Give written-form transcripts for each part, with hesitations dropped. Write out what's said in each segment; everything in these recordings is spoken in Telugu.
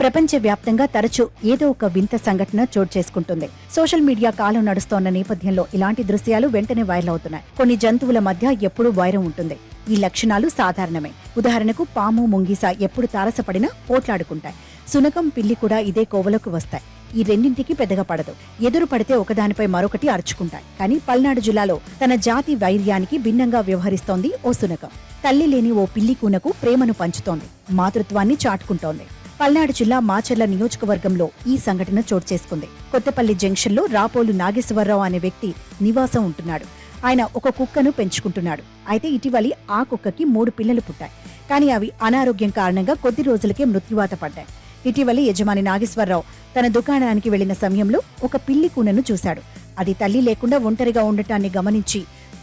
ప్రపంచవ్యాప్తంగా తరచూ ఏదో ఒక వింత సంఘటన చోటు చేసుకుంటుంది. సోషల్ మీడియా కాలం నడుస్తోన్న నేపథ్యంలో ఇలాంటి దృశ్యాలు వెంటనే వైరల్ అవుతున్నాయి. కొన్ని జంతువుల మధ్య ఎప్పుడూ వైరం ఉంటుంది. ఈ లక్షణాలు సాధారణమే. ఉదాహరణకు పాము, ముంగిస ఎప్పుడు తారసపడినా పోట్లాడుకుంటాయి. సునకం, పిల్లి కూడా ఇదే కోవలోకి వస్తాయి. ఈ రెండింటికి పెద్దగా పడదు. ఎదురు పడితే ఒకదానిపై మరొకటి అరుచుకుంటాయి. కానీ పల్నాడు జిల్లాలో తన జాతి వైర్యానికి భిన్నంగా వ్యవహరిస్తోంది ఓ సునకం. తల్లి లేని ఓ పిల్లి కూనకు ప్రేమను పంచుతోంది, మాతృత్వాన్ని చాటుకుంటోంది. పల్నాడు జిల్లా మాచర్ల నియోజకవర్గంలో ఈ సంఘటన చోటు చేసుకుంది. కొత్తపల్లి జంక్షన్లో రాపోలు నాగేశ్వరరావు అనే వ్యక్తి నివాసం ఉంటున్నాడు. ఆయన ఒక కుక్కను పెంచుకుంటున్నాడు. అయితే ఇటీవలి ఆ కుక్కకి 3 పిల్లలు పుట్టాయి. కానీ అవి అనారోగ్యం కారణంగా కొద్ది రోజులకే మృత్యువాత పడ్డాయి. ఇటీవలి యజమాని నాగేశ్వరరావు తన దుకాణానికి వెళ్లిన సమయంలో ఒక పిల్లి కూనను చూశాడు. అది తల్లి లేకుండా ఒంటరిగా ఉండటాన్ని గమనించి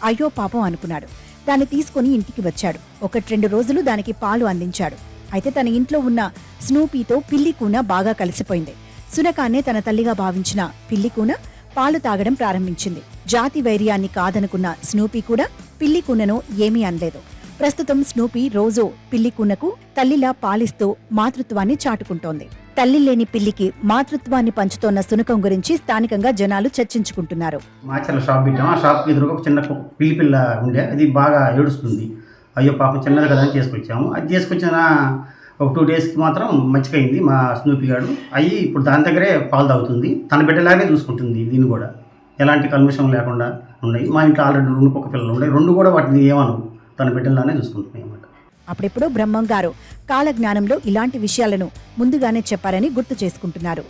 అయ్యో పాపం అనుకున్నాడు. దాన్ని తీసుకుని ఇంటికి వచ్చాడు. 1-2 రోజులు దానికి పాలు అందించాడు. అయితే తన ఇంట్లో ఉన్న స్నూపీతో పిల్లి కూన బాగా కలిసిపోయింది. సునకాన్నే తన తల్లిగా భావించిన పిల్లి కూన పాలు తాగడం ప్రారంభించింది. జాతి వైర్యాన్ని కాదనుకున్న స్నూపీ కూడా పిల్లి కూనను ఏమీ అనలేదు. ప్రస్తుతం స్నూపీ రోజూ పిల్లి కూనకు తల్లిలా పాలిస్తూ మాతృత్వాన్ని చాటుకుంటోంది. తల్లి లేని పిల్లికి మాతృత్వాన్ని పంచుతోన్న సునకం గురించి స్థానికంగా జనాలు చర్చించుకుంటున్నారు. మాచర్ల షాప్ పెట్టాం. ఆ షాప్కి ఎదురుగా ఒక చిన్న పిల్లి పిల్ల ఉండే, అది బాగా ఏడుస్తుంది. అయ్యో పాపం చిన్నది కదా అని చేసుకొచ్చాము. అది చేసుకొచ్చిన ఒక 2 డేస్కి మాత్రం మంచిగైంది మా స్నూపీ గాడు. అయ్యి ఇప్పుడు దాని దగ్గరే పాలు తాగుతుంది. తన బిడ్డలాగే చూసుకుంటుంది. దీన్ని కూడా ఎలాంటి కల్మషం లేకుండా ఉన్నాయి. మా ఇంట్లో ఆల్రెడీ 2 కుక్క పిల్లలు ఉన్నాయి. 2 కూడా వాటిని ఏమను, తన బిడ్డలానే చూసుకుంటున్నాయి అన్నమాట. అప్పుడెప్పుడు బ్రహ్మం గారు కాలజ్ఞానంలో ఇలాంటి విషయాలను ముందుగానే చెప్పారని గుర్తు చేసుకుంటున్నారు.